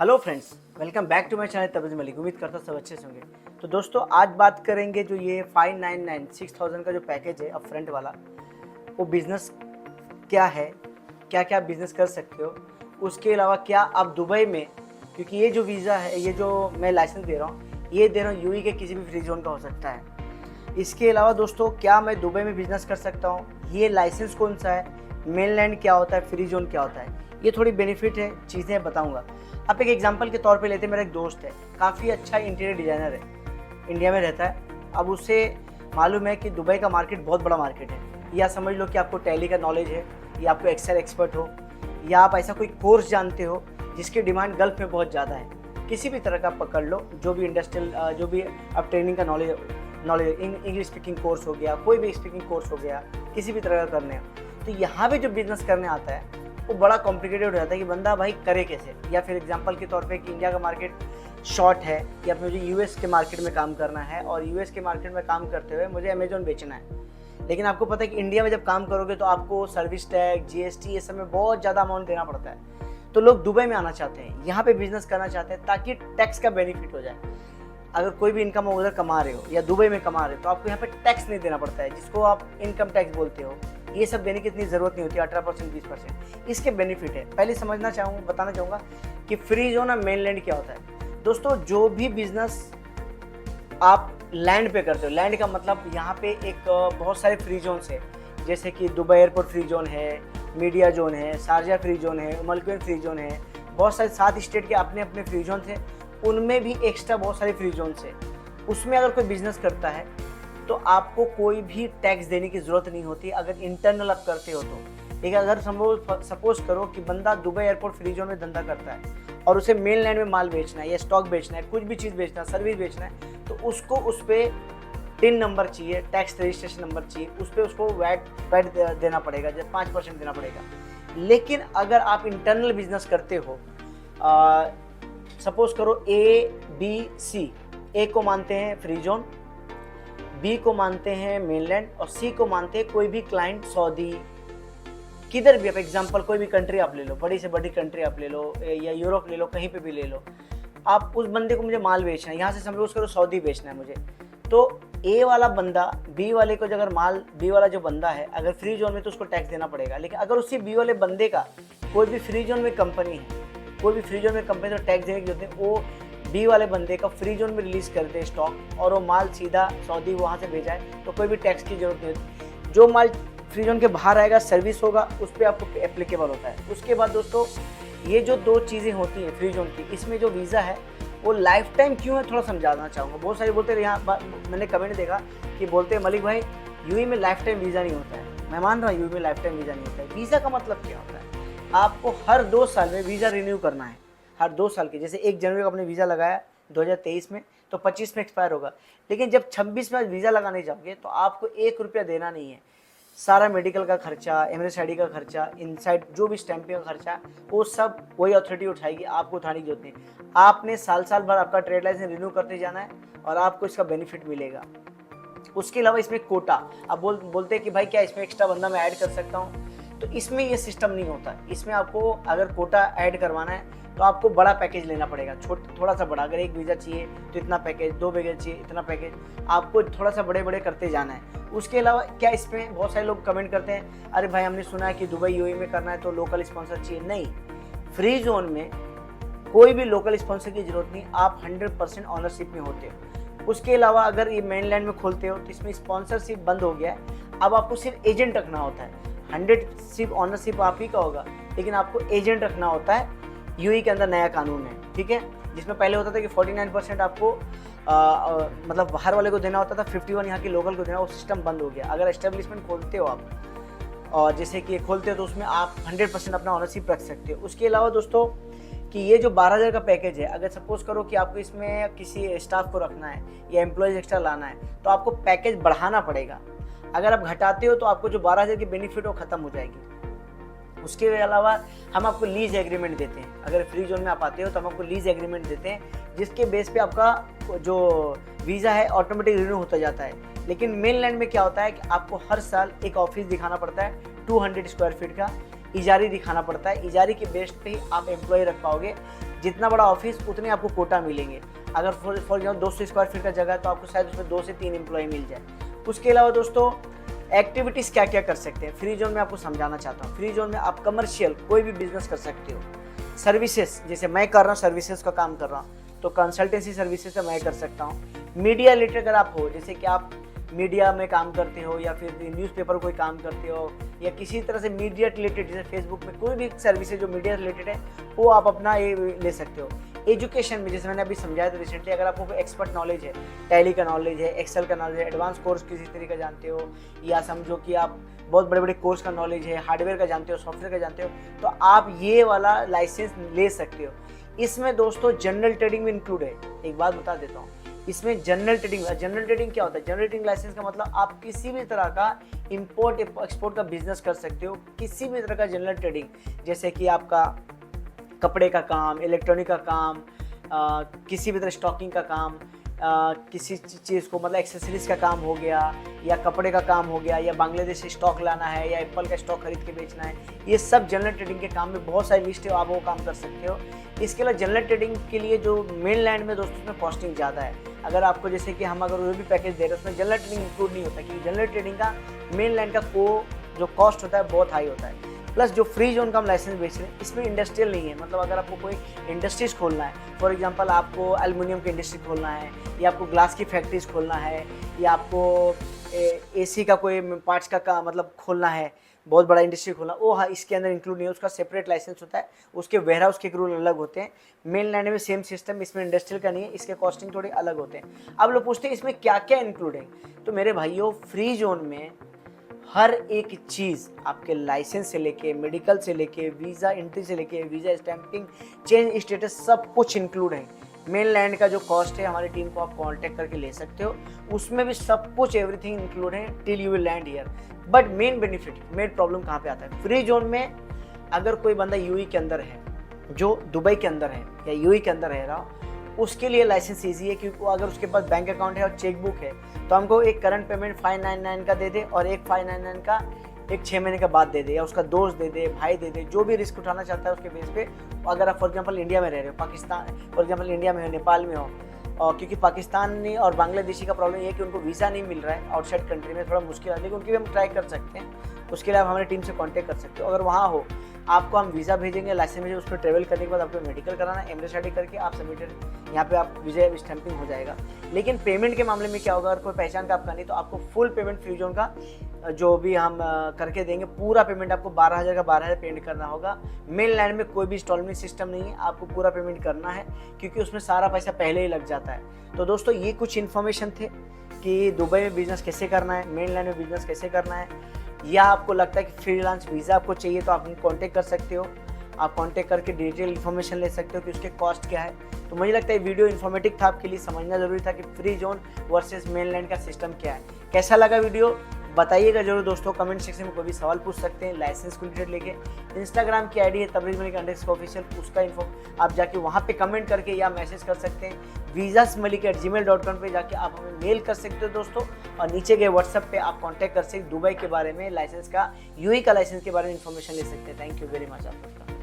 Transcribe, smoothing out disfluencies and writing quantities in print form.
Hello friends, welcome back to my channel Tabrez Malik. उम्मीद करता हूँ सब अच्छे से होंगे। तो दोस्तों, आज बात करेंगे जो ये 599 6000 का जो पैकेज है अप फ्रंट वाला, वो बिज़नेस क्या है, क्या क्या बिज़नेस कर सकते हो। उसके अलावा क्या आप दुबई में, क्योंकि ये जो वीज़ा है, ये जो मैं लाइसेंस दे रहा हूँ, ये दे रहा हूँ यूएई के किसी भी फ्री जोन का हो सकता है। इसके अलावा दोस्तों, क्या मैं दुबई में बिज़नेस कर सकता हूँ, ये लाइसेंस कौन सा है, मेनलैंड क्या होता है, फ्री जोन क्या होता है, ये थोड़ी बेनिफिट है चीज़ें बताऊँगा। आप एक एग्जांपल के तौर पे लेते हैं, मेरा एक दोस्त है, काफ़ी अच्छा इंटीरियर डिज़ाइनर है, इंडिया में रहता है। अब उसे मालूम है कि दुबई का मार्केट बहुत बड़ा मार्केट है, या समझ लो कि आपको टैली का नॉलेज है, या आपको एक्सेल एक्सपर्ट हो, या आप ऐसा कोई कोर्स जानते हो जिसकी डिमांड गल्फ़ में बहुत ज़्यादा है। किसी भी तरह का पकड़ लो, जो भी इंडस्ट्रियल जो भी आप ट्रेनिंग का नॉलेज इंग्लिश स्पीकिंग कोर्स हो गया, कोई भी स्पीकिंग कोर्स हो गया, किसी भी तरह का करने हो, तो यहाँ पे जो बिज़नेस करने आता है वो बड़ा कॉम्प्लिकेटेड हो जाता है कि बंदा भाई करे कैसे। या फिर एग्जांपल के तौर पे कि इंडिया का मार्केट शॉर्ट है, या मुझे यूएस के मार्केट में काम करना है, और यूएस के मार्केट में काम करते हुए मुझे अमेजोन बेचना है। लेकिन आपको पता है कि इंडिया में जब काम करोगे तो आपको सर्विस टैक्स, जीएसटी, ये सब में बहुत ज़्यादा अमाउंट देना पड़ता है। तो लोग दुबई में आना चाहते हैं, यहाँ पे बिजनेस करना चाहते हैं, ताकि टैक्स का बेनिफिट हो जाए। अगर कोई भी इनकम उधर कमा रहे हो या दुबई में कमा रहे हो, तो आपको यहाँ पे टैक्स नहीं देना पड़ता है, जिसको आप इनकम टैक्स बोलते हो। ये सब देने की इतनी ज़रूरत नहीं होती, 18% 20%। इसके बेनिफिट है। पहले बताना चाहूँगा कि फ्री जोन और मेनलैंड क्या होता है। दोस्तों, जो भी बिजनेस आप लैंड पे करते हो, लैंड का मतलब यहाँ पे एक बहुत सारे फ्री जोन्स है, जैसे कि दुबई एयरपोर्ट फ्री जोन है, मीडिया जोन है, शारजा फ्री जोन है, मलक्वेन फ्री जोन है, बहुत सारे 7 स्टेट के अपने अपने फ्री जोन थे। उनमें भी एक्स्ट्रा बहुत सारे फ्री जोन है। उसमें अगर कोई बिजनेस करता है तो आपको कोई भी टैक्स देने की ज़रूरत नहीं होती, अगर इंटरनल आप करते हो तो। लेकिन अगर सपोज करो कि बंदा दुबई एयरपोर्ट फ्री जोन में धंधा करता है और उसे मेन लैंड में माल बेचना है, या स्टॉक बेचना है, कुछ भी चीज़ बेचना है, सर्विस बेचना है, तो उसको उस पर टिन नंबर चाहिए, टैक्स रजिस्ट्रेशन नंबर चाहिए, उस पर उसको वैट देना पड़ेगा, जैसे 5% देना पड़ेगा। लेकिन अगर आप इंटरनल बिजनेस करते हो, सपोज करो ए बी सी, ए को मानते हैं फ्री जोन, बी को मानते हैं मेनलैंड, और सी को मानते हैं कोई भी क्लाइंट सऊदी, किधर भी आप एग्जांपल कोई भी कंट्री आप ले लो, बड़ी से बड़ी कंट्री आप ले लो, या यूरोप ले लो, कहीं पे भी ले लो। आप उस बंदे को मुझे माल बेचना है, यहाँ से समझो उसको सऊदी बेचना है मुझे, तो ए वाला बंदा बी वाले को अगर माल, बी वाला जो बंदा है अगर फ्री जोन में, तो उसको टैक्स देना पड़ेगा। लेकिन अगर उसी बी वाले बंदे का कोई भी फ्री जोन में कंपनी है, कोई भी फ्री जोन में कंपनी, तो टैक्स देने की जरूरत नहीं। वो बी वाले बंदे का फ्री जोन में रिलीज करते हैं स्टॉक, और वो माल सीधा सऊदी वहाँ से भेजा है, तो कोई भी टैक्स की जरूरत नहीं होती। जो माल फ्री जोन के बाहर आएगा, सर्विस होगा, उस पर आपको एप्लीकेबल होता है। उसके बाद दोस्तों, ये जो 2 चीज़ें होती हैं फ्री जोन की, इसमें जो वीज़ा है वो लाइफ टाइम क्यों है, थोड़ा समझाना चाहूँगा। बहुत सारे बोलते हैं, यहाँ मैंने कमेंट देखा कि बोलते हैं मलिक भाई यूएई में लाइफ टाइम वीज़ा नहीं होता है। मैं मान रहा हूँ यूएई में लाइफ टाइम वीज़ा नहीं होता है। वीज़ा का मतलब क्या होता है, आपको हर 2 साल में वीज़ा रिन्यू करना है, हर 2 साल के। जैसे 1 जनवरी को आपने वीज़ा लगाया 2023 में, तो 25 में एक्सपायर होगा। लेकिन जब 26 में वीज़ा लगाने जाओगे तो आपको 1 रुपया देना नहीं है। सारा मेडिकल का खर्चा, एमएनएस आईडी का खर्चा, इनसाइड जो भी स्टैंपिंग का खर्चा, वो सब वही अथॉरिटी उठाएगी, आपको उठाने की जरूरत नहीं। आपने साल भर आपका ट्रेड लाइसेंस रिन्यू करते जाना है, और आपको इसका बेनिफिट मिलेगा। उसके अलावा इसमें कोटा, अब बोलते हैं कि भाई क्या इसमें एक्स्ट्रा बंदा मैं ऐड कर सकता हूँ, तो इसमें ये सिस्टम नहीं होता। इसमें आपको अगर कोटा ऐड करवाना है तो आपको बड़ा पैकेज लेना पड़ेगा, थोड़ा सा बड़ा। अगर 1 वीज़ा चाहिए तो इतना पैकेज, 2 वीज़ा चाहिए इतना पैकेज, आपको थोड़ा सा बड़े करते जाना है। उसके अलावा क्या, इसमें बहुत सारे लोग कमेंट करते हैं, अरे भाई हमने सुना है कि दुबई यूएई में करना है तो लोकल स्पॉन्सर चाहिए। नहीं, फ्री जोन में कोई भी लोकल स्पॉन्सर की जरूरत नहीं, आप 100% ऑनरशिप में होते हो। उसके अलावा अगर ये मेनलैंड में खोलते हो तो इसमें स्पॉन्सरशिप बंद हो गया है, अब आपको सिर्फ एजेंट रखना होता है। 100 ऑनरशिप आप ही का होगा, लेकिन आपको एजेंट रखना होता है। यूएई के अंदर नया कानून है, ठीक है, जिसमें पहले होता था कि 49% आपको मतलब बाहर वाले को देना होता था, 51 यहाँ के लोकल को देना, वो सिस्टम बंद हो गया। अगर एस्टेब्लिशमेंट खोलते हो आप, और जैसे कि खोलते हो, तो उसमें आप 100% अपना ऑनरशिप रख सकते हो। उसके अलावा दोस्तों, कि ये जो 12,000 का पैकेज है, अगर सपोज करो कि आपको इसमें किसी स्टाफ को रखना है या एम्प्लॉयज़ एक्स्ट्रा लाना है, तो आपको पैकेज बढ़ाना पड़ेगा। अगर आप घटाते हो तो आपको जो 12,000 की बेनिफिट वो खत्म हो जाएगी। उसके अलावा हम आपको लीज एग्रीमेंट देते हैं। अगर फ्री जोन में आप आते हो तो हम आपको लीज एग्रीमेंट देते हैं, जिसके बेस पे आपका जो वीज़ा है ऑटोमेटिक रिन्यू होता जाता है। लेकिन मेनलैंड में क्या होता है कि आपको हर साल एक ऑफिस दिखाना पड़ता है 200 स्क्वायर फीट का। इजारी दिखाना पड़ता है। इजारी के बेस पे ही आप एम्प्लॉय रख पाओगे। जितना बड़ा ऑफिस उतने आपको कोटा मिलेंगे। अगर फॉर एग्जाम्पल 200 स्क्वायर फीट का जगह है तो आपको शायद उसमें 2 से 3 एम्प्लॉय मिल जाए। उसके अलावा दोस्तों एक्टिविटीज़ क्या क्या कर सकते हैं फ्री जोन में आपको समझाना चाहता हूँ। फ्री जोन में आप कमर्शियल कोई भी बिजनेस कर सकते हो। सर्विसेज जैसे मैं कर रहा हूँ, सर्विसेज का काम कर रहा हूँ, तो कंसल्टेंसी सर्विसेज से मैं कर सकता हूँ। मीडिया रिलेटेड अगर आप हो, जैसे कि आप मीडिया में काम करते हो या फिर न्यूज़पेपर कोई काम करते हो या किसी तरह से मीडिया रिलेटेड, जैसे फेसबुक में कोई भी सर्विस है जो मीडिया रिलेटेड है वो आप अपना ये ले सकते हो। एजुकेशन में जैसे मैंने अभी समझाया था रिसेंटली, अगर आपको एक्सपर्ट नॉलेज है, टैली का नॉलेज है, एक्सेल का नॉलेज है, एडवांस कोर्स किसी तरीके का जानते हो, या समझो कि आप बहुत बड़े बड़े कोर्स का नॉलेज है, हार्डवेयर का जानते हो, सॉफ्टवेयर का जानते हो, तो आप ये वाला लाइसेंस ले सकते हो। इसमें दोस्तों जनरल ट्रेडिंग भी इंक्लूड है। एक बात बता देता हूँ, इसमें जनरल ट्रेडिंग क्या होता है? जनरल ट्रेडिंग लाइसेंस का मतलब आप किसी भी तरह का इंपोर्ट एक्सपोर्ट का बिजनेस कर सकते हो। किसी भी तरह का जनरल ट्रेडिंग, जैसे कि आपका कपड़े का काम, इलेक्ट्रॉनिक का काम, किसी भी तरह स्टॉकिंग का काम, किसी चीज़ को मतलब एक्सेसरीज का काम हो गया, या कपड़े का काम हो गया, या बांग्लादेश से स्टॉक लाना है, या एप्पल का स्टॉक खरीद के बेचना है, ये सब जनरल ट्रेडिंग के काम में बहुत सारी लिस्ट है, आप वो काम कर सकते हो। इसके अलावा जनरल ट्रेडिंग के लिए जो मेन लैंड में दोस्तों उसमें कॉस्टिंग ज़्यादा है। अगर आपको जैसे कि हम अगर वो भी पैकेज दे रहे हैं उसमें जनरल ट्रेडिंग इंक्लूड नहीं होता, क्योंकि जनरल ट्रेडिंग का मेन लैंड का जो कॉस्ट होता है बहुत हाई होता है। प्लस जो फ्री जोन का हम लाइसेंस बेच रहे हैं इसमें इंडस्ट्रियल नहीं है। मतलब अगर आपको कोई इंडस्ट्रीज खोलना है, फॉर एग्जांपल आपको एल्युमिनियम की इंडस्ट्री खोलना है, या आपको ग्लास की फैक्ट्रीज खोलना है, या आपको एसी का कोई पार्ट्स का मतलब खोलना है, बहुत बड़ा इंडस्ट्री खोलना, वो हाँ इसके अंदर इंक्लूड नहीं है। उसका सेपरेट लाइसेंस होता है, उसके वेयर हाउस के रूल अलग होते हैं। मेन लैंड में सेम सिस्टम, इसमें इंडस्ट्रियल का नहीं है, इसके कॉस्टिंग थोड़े अलग होते हैं। अब लोग पूछते हैं इसमें क्या क्या इंक्लूड है, तो मेरे भाइयों फ्री जोन में हर एक चीज़ आपके लाइसेंस से लेके, मेडिकल से लेके, वीज़ा एंट्री से लेके, वीज़ा स्टैंपिंग, चेंज स्टेटस, सब कुछ इंक्लूड है। मेन लैंड का जो कॉस्ट है हमारी टीम को आप कांटेक्ट करके ले सकते हो, उसमें भी सब कुछ एवरीथिंग इंक्लूड है till you will land here. But main benefit, main problem कहाँ पे आता है? फ्री जोन में अगर कोई बंदा यूएई के अंदर है, जो दुबई के अंदर है या यूएई के अंदर रह रहा, उसके लिए लाइसेंस ईजी है, क्योंकि वो अगर उसके पास बैंक अकाउंट है और चेक बुक है तो हमको एक करंट पेमेंट 599 का दे दे और एक 599 का एक 6 महीने के बाद दे दे, या उसका दोस्त दे दे, भाई दे दे, जो भी रिस्क उठाना चाहता है उसके बेस पे। अगर आप फॉर एग्जांपल इंडिया में रह रहे हो, पाकिस्तान फॉर एग्जांपल इंडिया में हो, नेपाल में हो, और क्योंकि पाकिस्तानी और बांग्लादेशी का प्रॉब्लम ये है कि उनको वीज़ा नहीं मिल रहा है आउटसाइड कंट्री में, थोड़ा मुश्किल है, लेकिन उनकी भी हम ट्राई कर सकते हैं। उसके लिए आप हमारी टीम से कांटेक्ट कर सकते हो। अगर वहाँ हो, आपको हम वीज़ा भेजेंगे, लाइसेंस भेजेंगे, उस पर ट्रेवल करने के बाद आपको मेडिकल कराना है, एमरेस स्टडी करके आप सबमिटेड, यहाँ पे आप वीज़ा स्टैंपिंग हो जाएगा। लेकिन पेमेंट के मामले में क्या होगा, अगर कोई पहचान का आपका नहीं तो आपको फुल पेमेंट फ्री जोन का जो भी हम करके देंगे, पूरा पेमेंट आपको 12,000 का 12,000 पेमेंट करना होगा। मेन लैंड में कोई भी इंस्टॉलमेंट सिस्टम नहीं है, आपको पूरा पेमेंट करना है, क्योंकि उसमें सारा पैसा पहले ही लग जाता है। तो दोस्तों ये कुछ इन्फॉर्मेशन थे कि दुबई में बिजनेस कैसे करना है, मेन लैंड में बिजनेस कैसे करना है, या आपको लगता है कि फ्रीलांस वीज़ा आपको चाहिए तो आप कांटेक्ट कर सकते हो। आप कांटेक्ट करके डिटेल इन्फॉर्मेशन ले सकते हो कि उसके कॉस्ट क्या है। तो मुझे लगता है वीडियो इन्फॉर्मेटिव था, आपके लिए समझना जरूरी था कि फ्री जोन वर्सेस मेनलैंड का सिस्टम क्या है। कैसा लगा वीडियो बताइएगा जरूर दोस्तों, कमेंट सेक्शन में कोई भी सवाल पूछ सकते हैं लाइसेंस को रिलेटेड लेके। इंस्टाग्राम की आईडी है तबरेज़ मलिक _ऑफिशियल, उसका इन्फो आप जाके वहाँ पे कमेंट करके या मैसेज कर सकते हैं। visasmalik@gmail.com पे जाके आप हमें मेल कर सकते हो दोस्तों, और नीचे गए व्हाट्सएप पे आप कॉन्टैक्ट कर सकते दुबई के बारे में, लाइसेंस का, यूएई का लाइसेंस के बारे में इन्फॉर्मेशन ले सकते हैं। थैंक यू वेरी मच आप सबका।